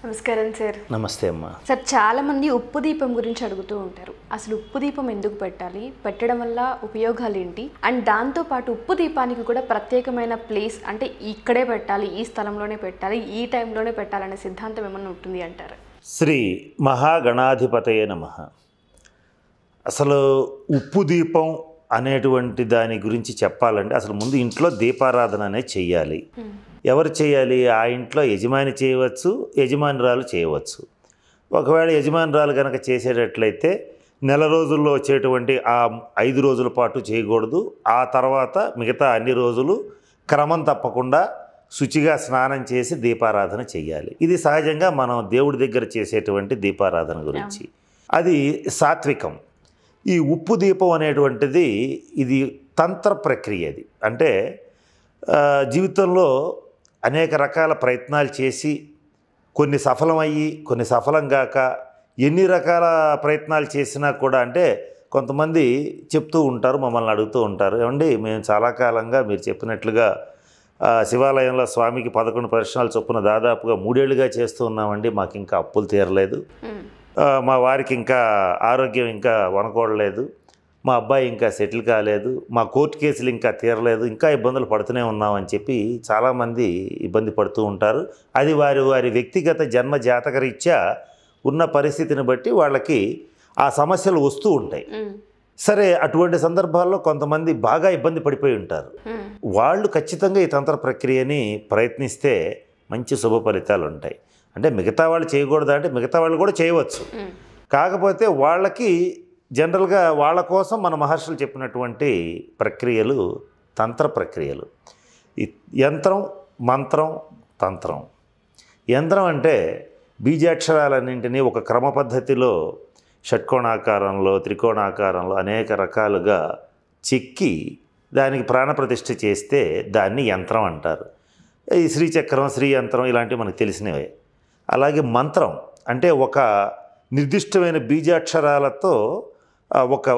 నమస్కారం సార్. నమస్తే అమ్మా. సార్, చాలా మంది ఉప్పు దీపం గురించి అడుగుతూ ఉంటారు. అసలు ఉప్పు దీపం ఎందుకు పెట్టాలి, పెట్టడం వల్ల ఉపయోగాలు ఏంటి, అండ్ దాంతో పాటు ఉప్పు దీపానికి కూడా ప్రత్యేకమైన ప్లేస్ అంటే ఇక్కడే పెట్టాలి, ఈ స్థలంలోనే పెట్టాలి, ఈ టైంలోనే పెట్టాలనే సిద్ధాంతం ఏమన్నా ఉంటుంది అంటారు? శ్రీ మహాగణాధిపతయే నమః. అసలు ఉప్పు దీపం అనేటువంటి దాని గురించి చెప్పాలంటే అసలు ముందు ఇంట్లో దీపారాధన అనేది చెయ్యాలి. ఎవరు చేయాలి? ఆ ఇంట్లో యజమాని చేయవచ్చు, యజమానురాలు చేయవచ్చు. ఒకవేళ యజమానురాలు కనుక చేసేటట్లయితే నెల రోజుల్లో వచ్చేటువంటి ఆ 5 రోజుల పాటు చేయకూడదు. ఆ తర్వాత మిగతా అన్ని రోజులు క్రమం తప్పకుండా శుచిగా స్నానం చేసి దీపారాధన చెయ్యాలి. ఇది సహజంగా మనం దేవుడి దగ్గర చేసేటువంటి దీపారాధన గురించి. అది సాత్వికం. ఈ ఉప్పు దీపం అనేటువంటిది ఇది తంత్ర ప్రక్రియ. అది అంటే జీవితంలో అనేక రకాల ప్రయత్నాలు చేసి కొన్ని సఫలమయ్యి కొన్ని సఫలం కాక ఎన్ని రకాల ప్రయత్నాలు చేసినా కూడా అంటే కొంతమంది చెప్తూ ఉంటారు, మమ్మల్ని అడుగుతూ ఉంటారు, ఏమండి మేము చాలా కాలంగా మీరు చెప్పినట్లుగా శివాలయంలో స్వామికి 11 ప్రదక్షిణాలు చొప్పున దాదాపుగా 3 ఏళ్ళుగా చేస్తూ ఉన్నామండి, మాకు ఇంకా అప్పులు తీరలేదు, మా వారికి ఇంకా ఆరోగ్యం ఇంకా వనకూడలేదు, మా అబ్బాయి ఇంకా సెటిల్ కాలేదు, మా కోర్టు కేసులు ఇంకా తీరలేదు, ఇంకా ఇబ్బందులు పడుతూనే ఉన్నామని చెప్పి చాలామంది ఇబ్బంది పడుతూ ఉంటారు. అది వారి వ్యక్తిగత జన్మ జాతకరీత్యా ఉన్న పరిస్థితిని బట్టి వాళ్ళకి ఆ సమస్యలు వస్తూ ఉంటాయి. సరే, అటువంటి సందర్భాల్లో కొంతమంది బాగా ఇబ్బంది పడిపోయి ఉంటారు. వాళ్ళు ఖచ్చితంగా ఈ తంత్ర ప్రక్రియని ప్రయత్నిస్తే మంచి శుభ ఫలితాలు ఉంటాయి. అంటే మిగతా వాళ్ళు చేయకూడదా అంటే మిగతా వాళ్ళు కూడా చేయవచ్చు. కాకపోతే వాళ్ళకి జనరల్గా వాళ్ళ కోసం మన మహర్షులు చెప్పినటువంటి ప్రక్రియలు తంత్ర ప్రక్రియలు. ఈ యంత్రం, మంత్రం, తంత్రం. యంత్రం అంటే బీజాక్షరాలన్నింటినీ ఒక క్రమ పద్ధతిలో షట్కోణాకారంలో, త్రికోణాకారంలో అనేక రకాలుగా చెక్కి దానికి ప్రాణప్రతిష్ఠ చేస్తే దాన్ని యంత్రం అంటారు. ఈ శ్రీచక్రం, శ్రీయంత్రం ఇలాంటివి మనకు తెలిసినవే. అలాగే మంత్రం అంటే ఒక నిర్దిష్టమైన బీజాక్షరాలతో ఒక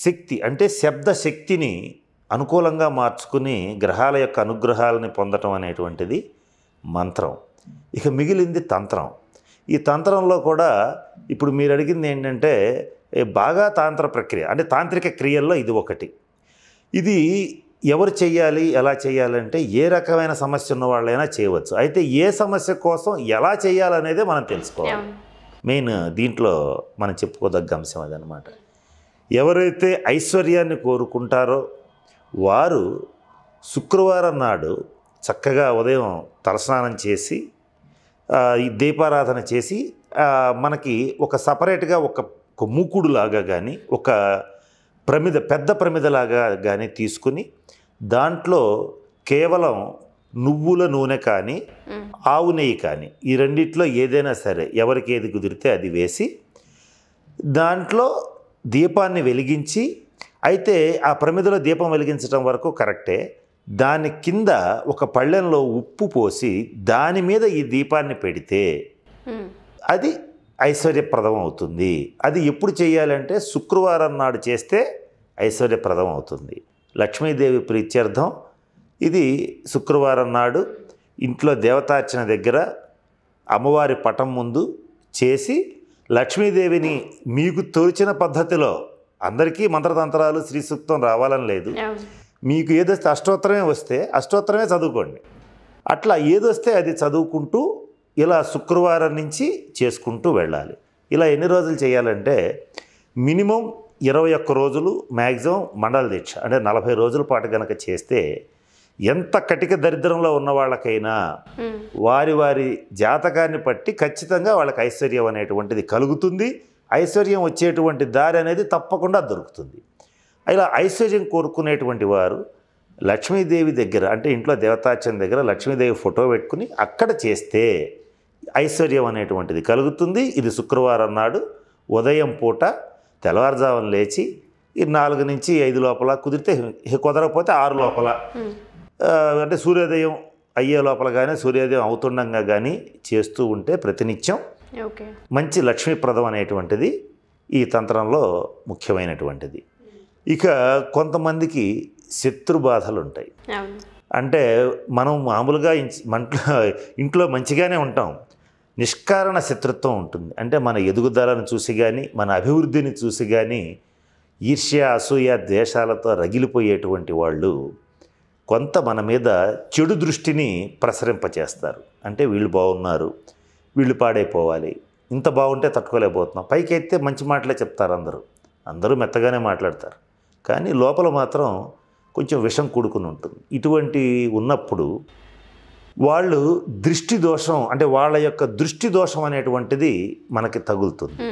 శక్తి అంటే శబ్ద శక్తిని అనుకూలంగా మార్చుకుని గ్రహాల యొక్క అనుగ్రహాలని పొందటం అనేటువంటిది మంత్రం. ఇక మిగిలింది తంత్రం. ఈ తంత్రంలో కూడా ఇప్పుడు మీరు అడిగింది ఏంటంటే బాగా తాంత్ర ప్రక్రియ అంటే తాంత్రిక క్రియల్లో ఇది ఒకటి. ఇది ఎవరు చేయాలి, ఎలా చేయాలంటే ఏ రకమైన సమస్య ఉన్న వాళ్ళైనా చేయవచ్చు. అయితే ఏ సమస్య కోసం ఎలా చేయాలనేదే మనం తెలుసుకోవాలి. మెయిన్ దీంట్లో మనం చెప్పుకోదగ్గ అంశం అదనమాట. ఎవరైతే ఐశ్వర్యాన్ని కోరుకుంటారో వారు శుక్రవారం నాడు చక్కగా ఉదయం తలస్నానం చేసి ఈ దీపారాధన చేసి మనకి ఒక సపరేట్గా ఒక మూకుడులాగా కానీ ఒక పెద్ద ప్రమిదలాగా కానీ తీసుకుని దాంట్లో కేవలం నువ్వుల నూనె కానీ ఆవు నెయ్యి కానీ ఈ రెండిట్లో ఏదైనా సరే ఎవరికి ఏది కుదిరితే అది వేసి దాంట్లో దీపాన్ని వెలిగించి, అయితే ఆ ప్రమిదలో దీపం వెలిగించడం వరకు కరెక్టే, దాని కింద ఒక పళ్ళెంలో ఉప్పు పోసి దాని మీద ఈ దీపాన్ని పెడితే అది ఐశ్వర్యప్రదం అవుతుంది. అది ఎప్పుడు చేయాలంటే శుక్రవారం నాడు చేస్తే ఐశ్వర్యప్రదం అవుతుంది. లక్ష్మీదేవి ప్రీత్యర్థం ఇది శుక్రవారం నాడు ఇంట్లో దేవతార్చన దగ్గర అమ్మవారి పటం ముందు చేసి లక్ష్మీదేవిని మీకు తోచిన పద్ధతిలో, అందరికీ మంత్రతంత్రాలు శ్రీ సూక్తం రావాలని లేదు, మీకు ఏదొస్తే అష్టోత్తరమే వస్తే అష్టోత్తరమే చదువుకోండి, అట్లా ఏదొస్తే అది చదువుకుంటూ ఇలా శుక్రవారం నుంచి చేసుకుంటూ వెళ్ళాలి. ఇలా ఎన్ని రోజులు చేయాలంటే మినిమం 21 రోజులు, మ్యాక్సిమం మండల దీక్ష అంటే 40 రోజుల పాటు కనుక చేస్తే ఎంత కటిక దరిద్రంలో ఉన్న వాళ్ళకైనా వారి జాతకాన్ని బట్టి ఖచ్చితంగా వాళ్ళకి ఐశ్వర్యం అనేటువంటిది కలుగుతుంది. ఐశ్వర్యం వచ్చేటువంటి దారి అనేది తప్పకుండా దొరుకుతుంది. ఇలా ఐశ్వర్యం కోరుకునేటువంటి వారు లక్ష్మీదేవి దగ్గర అంటే ఇంట్లో దేవతార్చన దగ్గర లక్ష్మీదేవి ఫోటో పెట్టుకుని అక్కడ చేస్తే ఐశ్వర్యం అనేటువంటిది కలుగుతుంది. ఇది శుక్రవారం నాడు ఉదయం పూట తెల్లవారుజామున లేచి ఈ 4 నుంచి 5 లోపల కుదిరితే, కుదరకపోతే 6 లోపల అంటే సూర్యోదయం అయ్యే లోపల కానీ సూర్యోదయం అవుతుండగా కానీ చేస్తూ ఉంటే ప్రతినిత్యం మంచి లక్ష్మీప్రదం అనేటువంటిది ఈ తంత్రంలో ముఖ్యమైనటువంటిది. ఇక కొంతమందికి శత్రు బాధలు ఉంటాయి. అంటే మనం మామూలుగా ఇంట్లో మంచిగానే ఉంటాం, నిష్కారణ శత్రుత్వం ఉంటుంది. అంటే మన ఎదుగుదలను చూసి కానీ మన అభివృద్ధిని చూసి కానీ ఈర్ష్య అసూయ ద్వేషాలతో రగిలిపోయేటువంటి వాళ్ళు కొంత మన మీద చెడు దృష్టిని ప్రసరింపచేస్తారు. అంటే వీళ్ళు బాగున్నారు, వీళ్ళు పాడైపోవాలి, ఇంత బాగుంటే తట్టుకోలేకపోతున్నాం. పైకి అయితే మంచి మాటలే చెప్తారు, అందరూ మెత్తగానే మాట్లాడతారు, కానీ లోపల మాత్రం కొంచెం విషం కూడుకుని ఉంటుంది. ఇటువంటి ఉన్నప్పుడు వాళ్ళు దృష్టి దోషం, అంటే వాళ్ళ యొక్క దృష్టి దోషం అనేటువంటిది మనకి తగులుతుంది.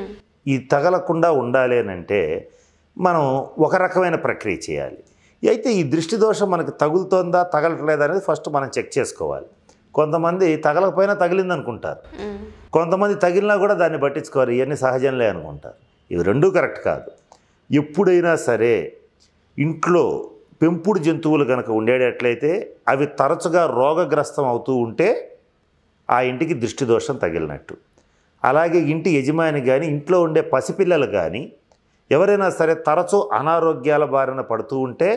ఈ తగలకుండా ఉండాలి అని అంటే మనం ఒక రకమైన ప్రక్రియ చేయాలి. అయితే ఈ దృష్టి దోషం మనకి తగులుతోందా తగలట్లేదా అనేది ఫస్ట్ మనం చెక్ చేసుకోవాలి. కొంతమంది తగలకపోయినా తగిలింది అనుకుంటారు, కొంతమంది తగిలినా కూడా దాన్ని పట్టించుకోరు, ఇవన్నీ సహజంలే అనుకుంటారు. ఇవి రెండూ కరెక్ట్ కాదు. ఎప్పుడైనా సరే ఇంట్లో పెంపుడు జంతువులు కనుక ఉండేటట్లయితే అవి తరచుగా రోగగ్రస్తం అవుతూ ఉంటే ఆ ఇంటికి దృష్టి దోషం తగిలినట్టు. అలాగే ఇంటి యజమాని కానీ ఇంట్లో ఉండే పసిపిల్లలు కానీ ఎవరైనా సరే తరచూ అనారోగ్యాల బారిన పడుతూ ఉంటే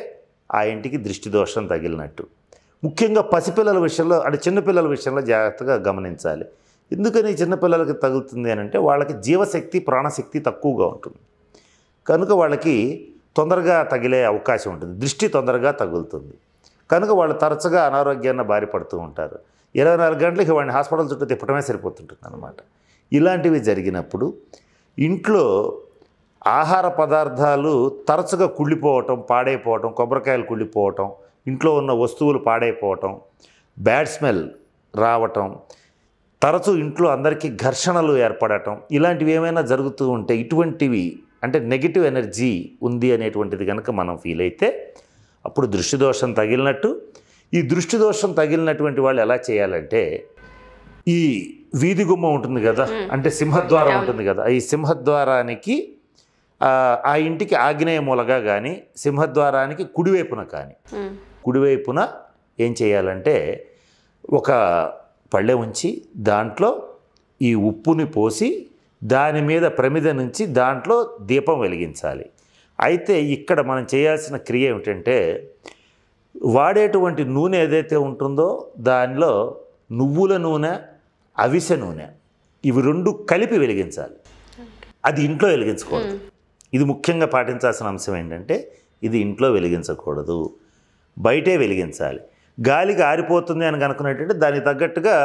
ఆ ఇంటికి దృష్టి దోషం తగిలినట్టు. ముఖ్యంగా పసిపిల్లల విషయంలో, అంటే చిన్నపిల్లల విషయంలో జాగ్రత్తగా గమనించాలి. ఎందుకని చిన్నపిల్లలకి తగులుతుంది అని అంటే వాళ్ళకి జీవశక్తి ప్రాణశక్తి తక్కువగా ఉంటుంది కనుక వాళ్ళకి తొందరగా తగిలే అవకాశం ఉంటుంది, దృష్టి తొందరగా తగులుతుంది కనుక వాళ్ళు తరచుగా అనారోగ్యాన్ని బారి పడుతూ ఉంటారు. 24 గంటలకి వాడిని హాస్పిటల్ చుట్టూ తిప్పడమే సరిపోతుంటుంది అన్నమాట. ఇలాంటివి జరిగినప్పుడు ఇంట్లో ఆహార పదార్థాలు తరచుగా కుళ్ళిపోవటం, పాడైపోవటం, కొబ్బరికాయలు కుళ్ళిపోవటం, ఇంట్లో ఉన్న వస్తువులు పాడైపోవటం, బ్యాడ్ స్మెల్ రావటం, తరచూ ఇంట్లో అందరికీ ఘర్షణలు ఏర్పడటం, ఇలాంటివి ఏమైనా జరుగుతూ ఉంటే ఇటువంటివి అంటే నెగిటివ్ ఎనర్జీ ఉంది అనేటువంటిది కనుక మనం ఫీల్ అయితే అప్పుడు దృష్టి దోషం తగిలినట్టు. ఈ దృష్టి దోషం తగిలినటువంటి వాళ్ళు ఎలా చేయాలంటే ఈ వీధి గుమ్మం ఉంటుంది కదా, అంటే సింహద్వారం ఉంటుంది కదా, ఈ సింహద్వారానికి ఆ ఇంటికి ఆగ్నేయ మూలగా కానీ సింహద్వారానికి కుడివైపున ఏం చేయాలంటే ఒక పళ్ళె ఉంచి దాంట్లో ఈ ఉప్పుని పోసి దాని మీద ప్రమిద నుంచి దాంట్లో దీపం వెలిగించాలి. అయితే ఇక్కడ మనం చేయాల్సిన క్రియ ఏమిటంటే వాడేటువంటి నూనె ఏదైతే ఉంటుందో దానిలో నువ్వుల నూనె, అవిసె నూనె ఇవి రెండు కలిపి వెలిగించాలి. అది ఇంట్లో వెలిగించకూడదు. ఇది ముఖ్యంగా పాటించాల్సిన అంశం ఏంటంటే ఇది ఇంట్లో వెలిగించకూడదు, బయటే వెలిగించాలి. గాలికి ఆరిపోతుంది అని కనుక్కునేటంటే దానికి తగ్గట్టుగా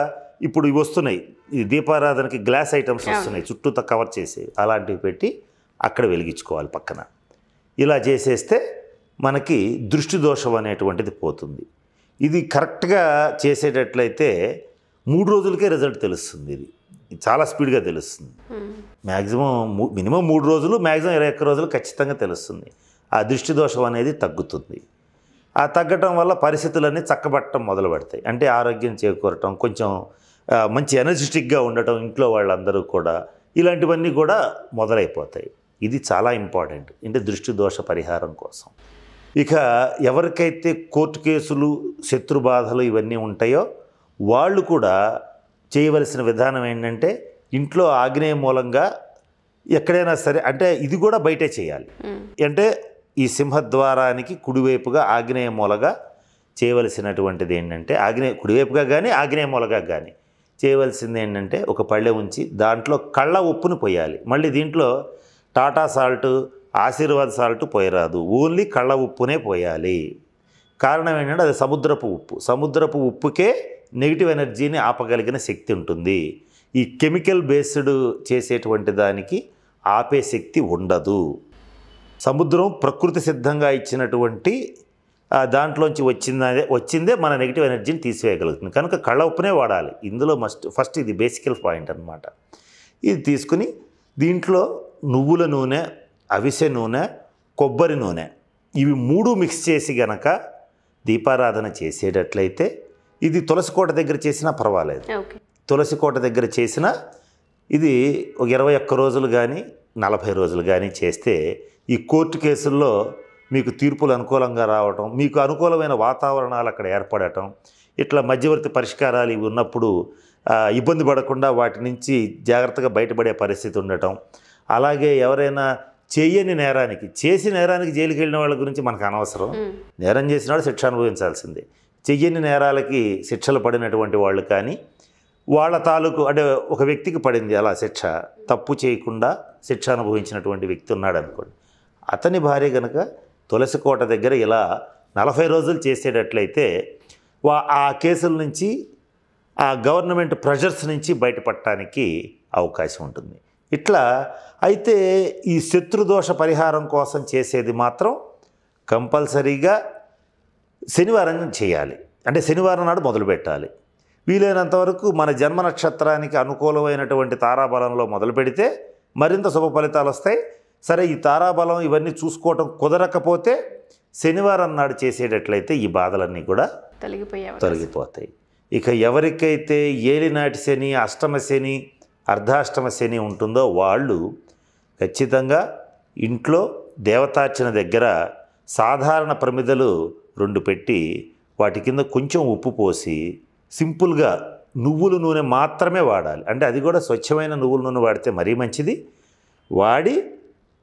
ఇప్పుడు ఇవి వస్తున్నాయి, ఈ దీపారాధనకి గ్లాస్ ఐటమ్స్ వస్తున్నాయి చుట్టూతో కవర్ చేసి, అలాంటివి పెట్టి అక్కడ వెలిగించుకోవాలి పక్కన. ఇలా చేసేస్తే మనకి దృష్టి దోషం అనేటువంటిది పోతుంది. ఇది కరెక్ట్గా చేసేటట్లయితే 3 రోజులకే రిజల్ట్ తెలుస్తుంది. ఇది చాలా స్పీడ్గా తెలుస్తుంది. మినిమం 3 రోజులు, మ్యాక్సిమం 21 రోజులు ఖచ్చితంగా తెలుస్తుంది. ఆ దృష్టి దోషం అనేది తగ్గుతుంది. ఆ తగ్గటం వల్ల పరిస్థితులన్నీ చక్కబట్టడం మొదలు పెడతాయి. అంటే ఆరోగ్యం చేకూరటం, కొంచెం మంచి ఎనర్జెటిక్గా ఉండటం ఇంట్లో వాళ్ళందరూ కూడా, ఇలాంటివన్నీ కూడా మొదలైపోతాయి. ఇది చాలా ఇంపార్టెంట్, అంటే దృష్టి దోష పరిహారం కోసం. ఇక ఎవరికైతే కోర్టు కేసులు, శత్రు బాధలు ఇవన్నీ ఉంటాయో వాళ్ళు కూడా చేయవలసిన విధానం ఏంటంటే ఇంట్లో ఆగ్నేయ మూలంగా ఎక్కడైనా సరే, అంటే ఇది కూడా బయటే చేయాలి. అంటే ఈ సింహద్వారానికి కుడివైపుగా ఆగ్నేయ మూలగా చేయవలసినటువంటిది ఏంటంటే కుడివైపుగా కానీ ఆగ్నేయ మూలగా కానీ చేయవలసింది ఏంటంటే ఒక పళ్ళె ఉంచి దాంట్లో కళ్ళ ఉప్పును పోయాలి. మళ్ళీ దీంట్లో టాటా సాల్ట్, ఆశీర్వాద్ సాల్ట్ పోయరాదు, ఓన్లీ కళ్ళ ఉప్పునే పోయాలి. కారణం ఏంటంటే అది సముద్రపు ఉప్పుకే నెగిటివ్ ఎనర్జీని ఆపగలిగిన శక్తి ఉంటుంది. ఈ కెమికల్ బేస్డ్ చేసేటువంటి దానికి ఆపే శక్తి ఉండదు. సముద్రం ప్రకృతి సిద్ధంగా ఇచ్చినటువంటి దాంట్లోంచి వచ్చిందే మన నెగిటివ్ ఎనర్జీని తీసివేయగలుగుతుంది. కనుక కళ్ళ ఉప్పునే వాడాలి. ఇందులో ఫస్ట్ ఇది బేసికల్ పాయింట్ అన్నమాట. ఇది తీసుకుని దీంట్లో నువ్వుల నూనె, అవిసె నూనె, కొబ్బరి నూనె ఇవి 3 మిక్స్ చేసి గనక దీపారాధన చేసేటట్లయితే, ఇది తులసి కోట దగ్గర చేసినా పర్వాలేదు, తులసి కోట దగ్గర చేసినా ఇది ఒక 21 రోజులు కానీ 40 రోజులు కానీ చేస్తే ఈ కోర్టు కేసుల్లో మీకు తీర్పులు అనుకూలంగా రావటం, మీకు అనుకూలమైన వాతావరణాలు అక్కడ ఏర్పడటం, ఇట్లా మధ్యవర్తి పరిష్కారాలు ఇవి ఉన్నప్పుడు ఇబ్బంది పడకుండా వాటి నుంచి జాగ్రత్తగా బయటపడే పరిస్థితి ఉండటం. అలాగే ఎవరైనా చేయని నేరానికి, చేసి నేరానికి జైలుకి వెళ్ళిన వాళ్ళ గురించి మనకు అనవసరం, నేరం చేసిన వాళ్ళు శిక్ష అనుభవించాల్సిందే. చెయ్యని నేరాలకి శిక్షలు పడినటువంటి వాళ్ళు కానీ వాళ్ళ తాలూకు అంటే ఒక వ్యక్తికి పడింది అలా శిక్ష, తప్పు చేయకుండా శిక్ష అనుభవించినటువంటి వ్యక్తి ఉన్నాడు అనుకోండి, అతని భార్య కనుక తులసి కోట దగ్గర ఇలా 40 రోజులు చేసేటట్లయితే ఆ కేసుల నుంచి ఆ గవర్నమెంట్ ప్రెషర్స్ నుంచి బయటపడటానికి అవకాశం ఉంటుంది. ఇట్లా అయితే ఈ శత్రుదోష పరిహారం కోసం చేసేది మాత్రం కంపల్సరీగా శనివారం చేయాలి. అంటే శనివారం నాడు మొదలుపెట్టాలి. వీలైనంత వరకు మన జన్మ నక్షత్రానికి అనుకూలమైనటువంటి తారాబలంలో మొదలు పెడితే మరింత శుభ ఫలితాలు వస్తాయి. సరే, ఈ తారాబలం ఇవన్నీ చూసుకోవటం కుదరకపోతే శనివారం నాడు చేసేటట్లయితే ఈ బాధలన్నీ కూడా తొలగిపోతాయి. ఇక ఎవరికైతే ఏలినాటి శని, అష్టమ శని, అర్ధాష్టమ శని ఉంటుందో వాళ్ళు ఖచ్చితంగా ఇంట్లో దేవతార్చన దగ్గర సాధారణ ప్రమిదలు 2 పెట్టి వాటి కింద కొంచెం ఉప్పు పోసి సింపుల్గా నువ్వుల నూనె మాత్రమే వాడాలి. అంటే అది కూడా స్వచ్ఛమైన నువ్వుల నూనె వాడితే మరీ మంచిది. వాడి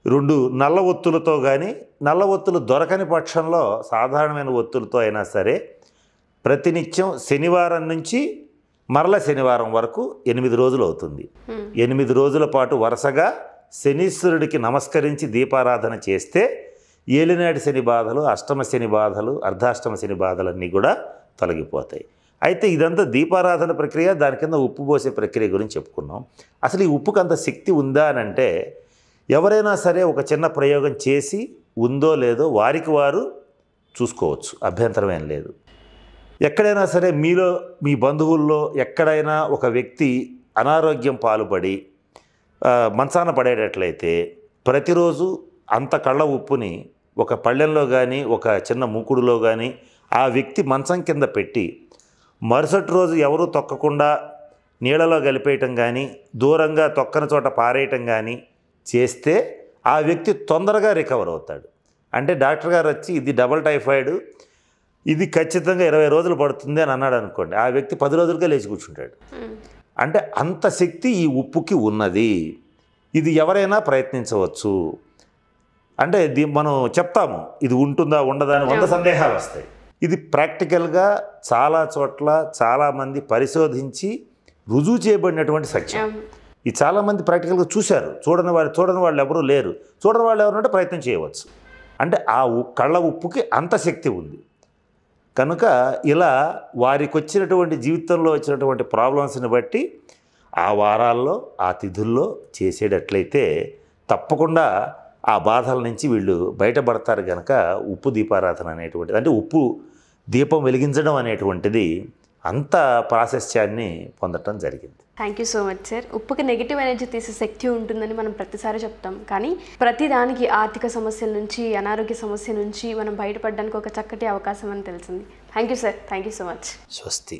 2 నల్ల ఒత్తులతో కానీ, నల్ల ఒత్తులు దొరకని పక్షంలో సాధారణమైన ఒత్తులతో అయినా సరే ప్రతినిత్యం శనివారం నుంచి మరల శనివారం వరకు 8 రోజులు అవుతుంది. 8 రోజుల పాటు వరుసగా శనీశ్వరుడికి నమస్కరించి దీపారాధన చేస్తే ఏలినాటి శని బాధలు, అష్టమ శని బాధలు, అర్ధాష్టమ శని బాధలన్నీ కూడా తొలగిపోతాయి. అయితే ఇదంతా దీపారాధన ప్రక్రియ, దాని కింద ఉప్పు పోసే ప్రక్రియ గురించి చెప్పుకున్నాం. అసలు ఈ ఉప్పుకు అంత శక్తి ఉందా అని అంటే ఎవరైనా సరే ఒక చిన్న ప్రయోగం చేసి ఉందో లేదో వారికి వారు చూసుకోవచ్చు, అభ్యంతరం ఏం లేదు. ఎక్కడైనా సరే మీలో మీ బంధువుల్లో ఎక్కడైనా ఒక వ్యక్తి అనారోగ్యం పాలుపడి మంచాన పడేటట్లయితే ప్రతిరోజు అంత కళ్ళ ఉప్పుని ఒక పళ్ళెంలో కానీ ఒక చిన్న మూకుడులో కానీ ఆ వ్యక్తి మంచం కింద పెట్టి మరుసటి రోజు ఎవరూ తొక్కకుండా నీళ్ళలో కలిపేయటం కానీ, దూరంగా తొక్కని చోట పారేయటం కానీ చేస్తే ఆ వ్యక్తి తొందరగా రికవర్ అవుతాడు. అంటే డాక్టర్ గారు వచ్చి ఇది డబుల్ టైఫాయిడ్, ఇది ఖచ్చితంగా 20 రోజులు పడుతుంది అని అన్నాడు అనుకోండి, ఆ వ్యక్తి 10 రోజులుగా లేచి కూర్చుంటాడు. అంటే అంత శక్తి ఈ ఉప్పుకి ఉన్నది. ఇది ఎవరైనా ప్రయత్నించవచ్చు. అంటే మనం చెప్తాము ఇది ఉంటుందా ఉండదా అని 100 సందేహాలు వస్తాయి. ఇది ప్రాక్టికల్గా చాలా చోట్ల చాలామంది పరిశోధించి రుజువు చేయబడినటువంటి సత్యం. ఇది చాలామంది ప్రాక్టికల్గా చూశారు. చూడని వాళ్ళు ఎవరూ లేరు. చూడని వాళ్ళు ఎవరంటే ప్రయత్నం చేయవచ్చు. అంటే ఆ కళ్ళ ఉప్పుకి అంత శక్తి ఉంది కనుక ఇలా వారికి వచ్చినటువంటి జీవితంలో వచ్చినటువంటి ప్రాబ్లమ్స్ని బట్టి ఆ వారాల్లో ఆ తిథుల్లో చేసేటట్లయితే తప్పకుండా ఆ బాధల నుంచి వీళ్ళు బయటపడతారు. కనుక ఉప్పు దీపారాధన అనేటువంటిది, అంటే ఉప్పు దీపం వెలిగించడం అనేటువంటిది అంత ప్రాశస్త్యాన్ని పొందటం జరిగింది. Thank you so much sir. ఉప్పుకి నెగిటివ్ ఎనర్జీ తీసే శక్తి ఉంటుందని మనం ప్రతిసారి చెప్తాం, కానీ ప్రతిదానికి ఆర్థిక సమస్యల నుంచి, అనారోగ్య సమస్య నుంచి మనం బయటపడడానికి ఒక చక్కటి అవకాశం అని తెలిసింది. Thank you sir. Thank you so much. స్వస్తి.